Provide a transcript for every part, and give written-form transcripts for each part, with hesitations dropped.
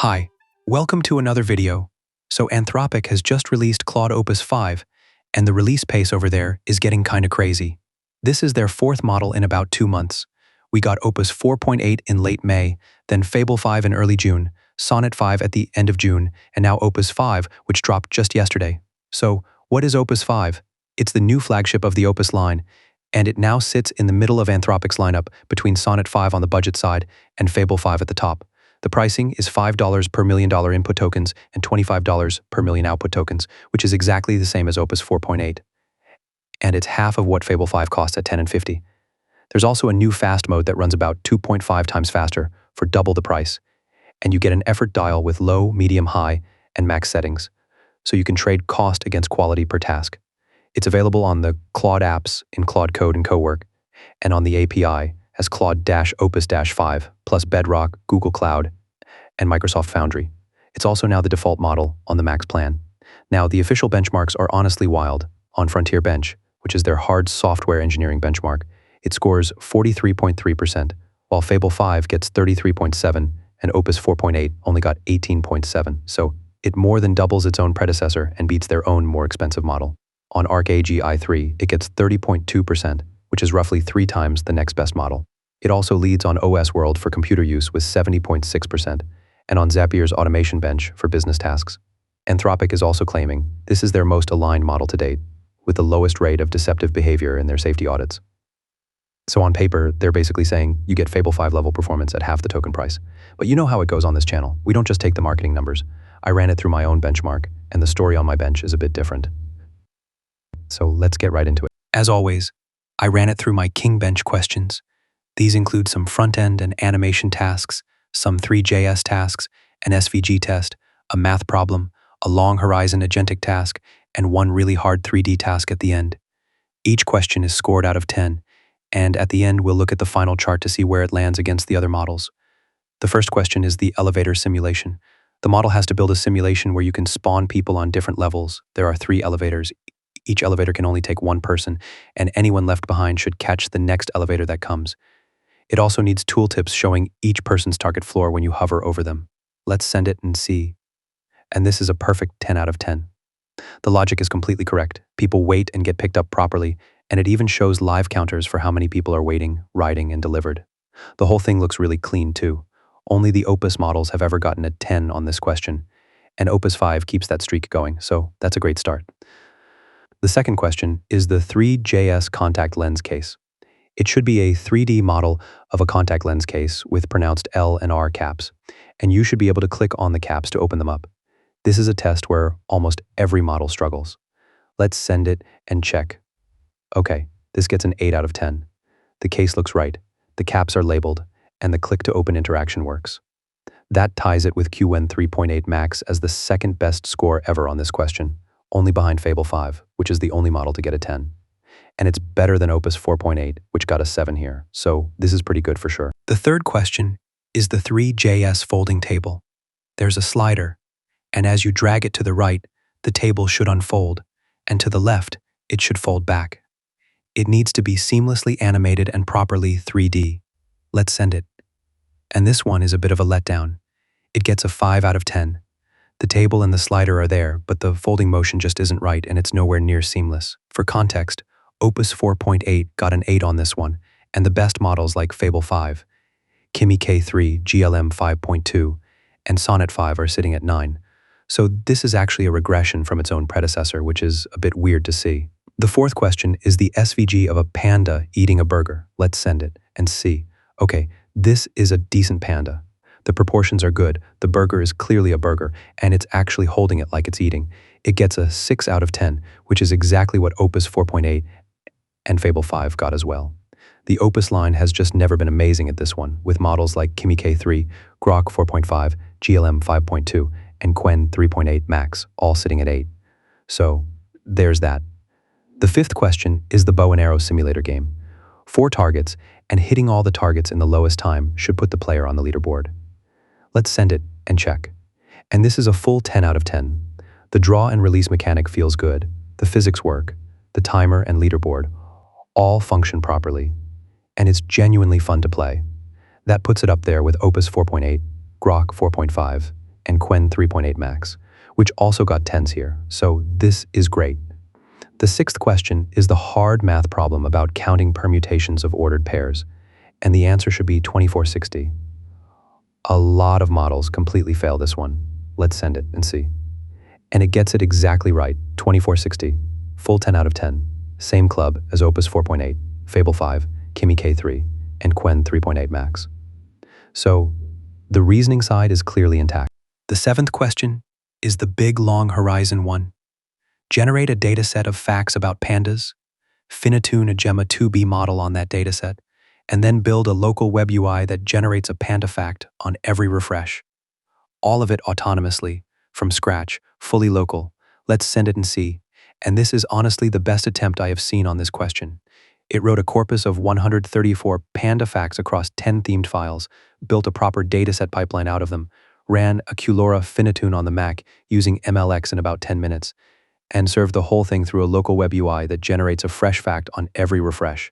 Hi, welcome to another video. So Anthropic has just released Claude Opus 5, and the release pace over there is getting kinda crazy. This is their fourth model in about 2 months. We got Opus 4.8 in late May, then Fable 5 in early June, Sonnet 5 at the end of June, and now Opus 5, which dropped just yesterday. So, what is Opus 5? It's the new flagship of the Opus line, and it now sits in the middle of Anthropic's lineup between Sonnet 5 on the budget side and Fable 5 at the top. The pricing is $5 per $1 million input tokens and $25 per million output tokens, which is exactly the same as Opus 4.8. And it's half of what Fable 5 costs at $10 and $50. There's also a new fast mode that runs about 2.5 times faster for double the price, and you get an effort dial with low, medium, high, and max settings, so you can trade cost against quality per task. It's available on the Claude apps in Claude Code and Cowork, and on the API as Claude-Opus-5, plus Bedrock, Google Cloud, and Microsoft Foundry. It's also now the default model on the Max plan. Now, the official benchmarks are honestly wild. On Frontier-Bench, which is their hard software engineering benchmark, it scores 43.3%, while Fable 5 gets 33.7%, and Opus 4.8 only got 18.7%, so it more than doubles its own predecessor and beats their own more expensive model. On ARC-AGI 3, it gets 30.2%, which is roughly 3 times the next best model. It also leads on OS World for computer use with 70.6%, and on Zapier's Automation Bench for business tasks. Anthropic is also claiming this is their most aligned model to date, with the lowest rate of deceptive behavior in their safety audits. So on paper, they're basically saying you get Fable 5 level performance at half the token price. But you know how it goes on this channel. We don't just take the marketing numbers. I ran it through my own benchmark, and the story on my bench is a bit different. So let's get right into it. As always, I ran it through my KingBench questions. These include some front-end and animation tasks, some 3JS tasks, an SVG test, a math problem, a long horizon agentic task, and one really hard 3D task at the end. Each question is scored out of 10, and at the end we'll look at the final chart to see where it lands against the other models. The first question is the elevator simulation. The model has to build a simulation where you can spawn people on different levels. There are 3 elevators. Each elevator can only take 1 person, and anyone left behind should catch the next elevator that comes. It also needs tooltips showing each person's target floor when you hover over them. Let's send it and see. And this is a perfect 10 out of 10. The logic is completely correct. People wait and get picked up properly, and it even shows live counters for how many people are waiting, riding, and delivered. The whole thing looks really clean too. Only the Opus models have ever gotten a 10 on this question, and Opus 5 keeps that streak going, so that's a great start. The second question is the 3JS contact lens case. It should be a 3D model of a contact lens case with pronounced L and R caps, and you should be able to click on the caps to open them up. This is a test where almost every model struggles. Let's send it and check. Okay, this gets an 8 out of 10. The case looks right, the caps are labeled, and the click to open interaction works. That ties it with Qwen 3.8 Max as the second best score ever on this question, only behind Fable 5, which is the only model to get a 10. And it's better than Opus 4.8, which got a 7 here, so this is pretty good for sure. The third question is the 3JS folding table. There's a slider, and as you drag it to the right, the table should unfold, and to the left, it should fold back. It needs to be seamlessly animated and properly 3D. Let's send it. And this one is a bit of a letdown. It gets a 5 out of 10. The table and the slider are there, but the folding motion just isn't right, and it's nowhere near seamless. For context, Opus 4.8 got an 8 on this one, and the best models like Fable 5, Kimi K3, GLM 5.2, and Sonnet 5 are sitting at 9. So this is actually a regression from its own predecessor, which is a bit weird to see. The fourth question is the SVG of a panda eating a burger. Let's send it and see. Okay, this is a decent panda. The proportions are good, the burger is clearly a burger, and it's actually holding it like it's eating. It gets a 6 out of 10, which is exactly what Opus 4.8 and Fable 5 got as well. The Opus line has just never been amazing at this one, with models like Kimi K3, Grok 4.5, GLM 5.2, and Qwen 3.8 Max, all sitting at 8. So, there's that. The fifth question is the bow and arrow simulator game. 4 targets, and hitting all the targets in the lowest time should put the player on the leaderboard. Let's send it and check. And this is a full 10 out of 10. The draw and release mechanic feels good, the physics work, the timer and leaderboard all function properly, and it's genuinely fun to play. That puts it up there with Opus 4.8, Grok 4.5, and Qwen 3.8 Max, which also got 10s here, so this is great. The sixth question is the hard math problem about counting permutations of ordered pairs, and the answer should be 2460. A lot of models completely fail this one. Let's send it and see. And it gets it exactly right, 2460. Full 10 out of 10. Same club as Opus 4.8, Fable 5, Kimi K3, and Qwen 3.8 Max. So, the reasoning side is clearly intact. The seventh question is the big long horizon one. Generate a dataset of facts about pandas, finetune a Gemma 2B model on that dataset, and then build a local web UI that generates a panda fact on every refresh. All of it autonomously, from scratch, fully local. Let's send it and see. And this is honestly the best attempt I have seen on this question. It wrote a corpus of 134 panda facts across 10 themed files, built a proper dataset pipeline out of them, ran a Qlora finetune on the Mac using MLX in about 10 minutes, and served the whole thing through a local web UI that generates a fresh fact on every refresh.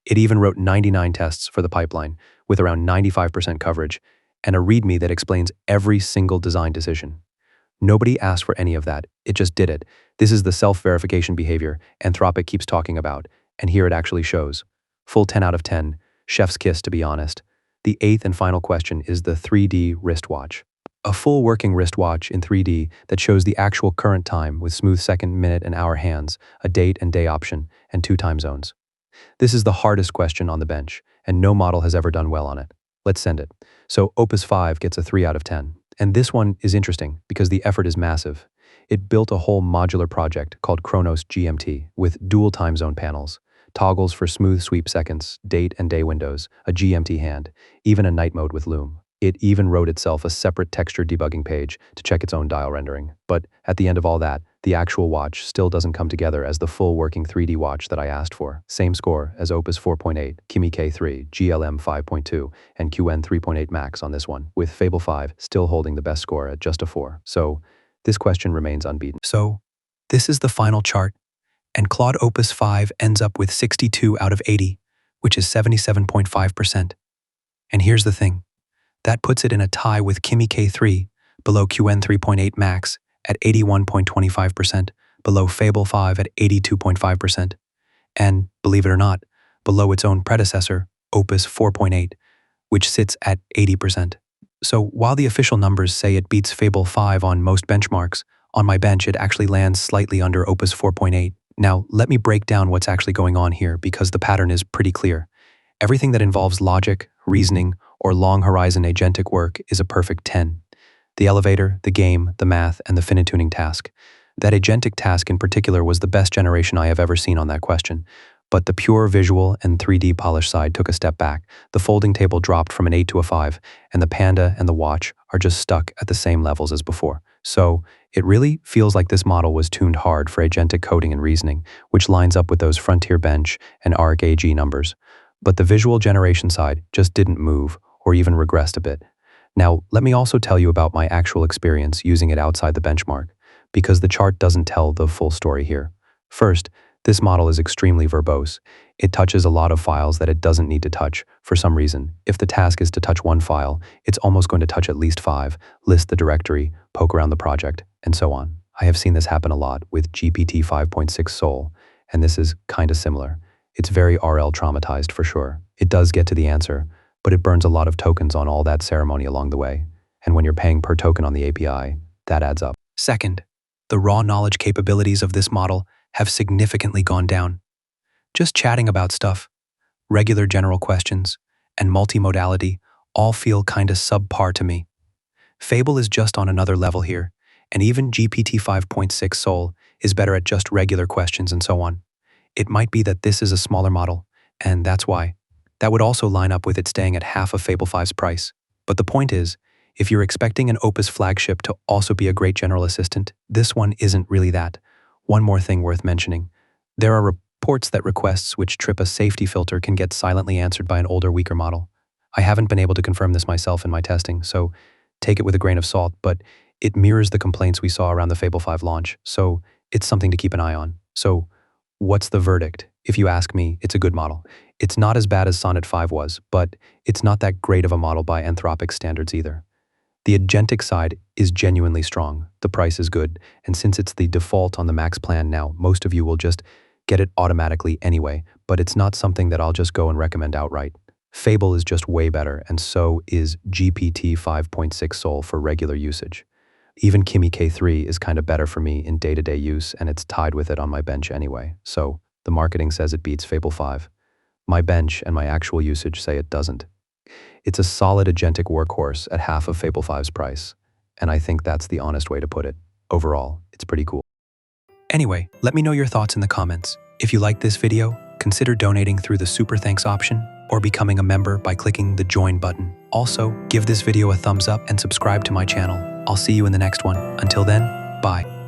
It even wrote 99 tests for the pipeline, with around 95% coverage, and a README that explains every single design decision. Nobody asked for any of that, it just did it. This is the self-verification behavior Anthropic keeps talking about, and here it actually shows. Full 10 out of 10, chef's kiss to be honest. The eighth and final question is the 3D wristwatch. A full working wristwatch in 3D that shows the actual current time with smooth second, minute, and hour hands, a date and day option, and 2 time zones. This is the hardest question on the bench, and no model has ever done well on it. Let's send it. So Opus 5 gets a 3 out of 10. And this one is interesting because the effort is massive. It built a whole modular project called Chronos GMT with dual time zone panels, toggles for smooth sweep seconds, date and day windows, a GMT hand, even a night mode with Loom. It even wrote itself a separate texture debugging page to check its own dial rendering. But at the end of all that, the actual watch still doesn't come together as the full working 3D watch that I asked for. Same score as Opus 4.8, Kimi K3, GLM 5.2, and Qwen 3.8 Max on this one, with Fable 5 still holding the best score at just a 4. So, this question remains unbeaten. So, this is the final chart, and Claude Opus 5 ends up with 62 out of 80, which is 77.5%. And here's the thing. That puts it in a tie with Kimi K3, below Qwen 3.8 Max at 81.25%, below Fable 5 at 82.5%, and, believe it or not, below its own predecessor, Opus 4.8, which sits at 80%. So while the official numbers say it beats Fable 5 on most benchmarks, on my bench it actually lands slightly under Opus 4.8. Now, let me break down what's actually going on here because the pattern is pretty clear. Everything that involves logic, reasoning, or long horizon agentic work is a perfect 10. The elevator, the game, the math, and the finetuning task. That agentic task in particular was the best generation I have ever seen on that question. But the pure visual and 3D polish side took a step back. The folding table dropped from an 8 to a 5, and the panda and the watch are just stuck at the same levels as before. So, it really feels like this model was tuned hard for agentic coding and reasoning, which lines up with those Frontier-Bench and ARC-AGI numbers. But the visual generation side just didn't move, or even regressed a bit. Now, let me also tell you about my actual experience using it outside the benchmark, because the chart doesn't tell the full story here. First, this model is extremely verbose. It touches a lot of files that it doesn't need to touch for some reason. If the task is to touch one file, it's almost going to touch at least 5, list the directory, poke around the project, and so on. I have seen this happen a lot with GPT-5.6 Sol, and this is kinda similar. It's very RL traumatized for sure. It does get to the answer, but it burns a lot of tokens on all that ceremony along the way. And when you're paying per token on the API, that adds up. Second, the raw knowledge capabilities of this model have significantly gone down. Just chatting about stuff, regular general questions, and multimodality all feel kinda subpar to me. Fable is just on another level here, and even GPT 5.6 Sol is better at just regular questions and so on. It might be that this is a smaller model, and that's why. That would also line up with it staying at half of Fable 5's price. But the point is, if you're expecting an Opus flagship to also be a great general assistant, this one isn't really that. One more thing worth mentioning. There are reports that requests which trip a safety filter can get silently answered by an older, weaker model. I haven't been able to confirm this myself in my testing, so take it with a grain of salt, but it mirrors the complaints we saw around the Fable 5 launch, so it's something to keep an eye on. So, what's the verdict? If you ask me, it's a good model. It's not as bad as Sonnet 5 was, but it's not that great of a model by Anthropic standards either. The agentic side is genuinely strong, the price is good, and since it's the default on the max plan now, most of you will just get it automatically anyway, but it's not something that I'll just go and recommend outright. Fable is just way better, and so is GPT-5.6 Sol for regular usage. Even Kimi K3 is kind of better for me in day-to-day use, and it's tied with it on my bench anyway, so the marketing says it beats Fable 5. My bench and my actual usage say it doesn't. It's a solid agentic workhorse at half of Fable 5's price, and I think that's the honest way to put it. Overall, it's pretty cool. Anyway, let me know your thoughts in the comments. If you liked this video, consider donating through the Super Thanks option or becoming a member by clicking the Join button. Also, give this video a thumbs up and subscribe to my channel. I'll see you in the next one. Until then, bye.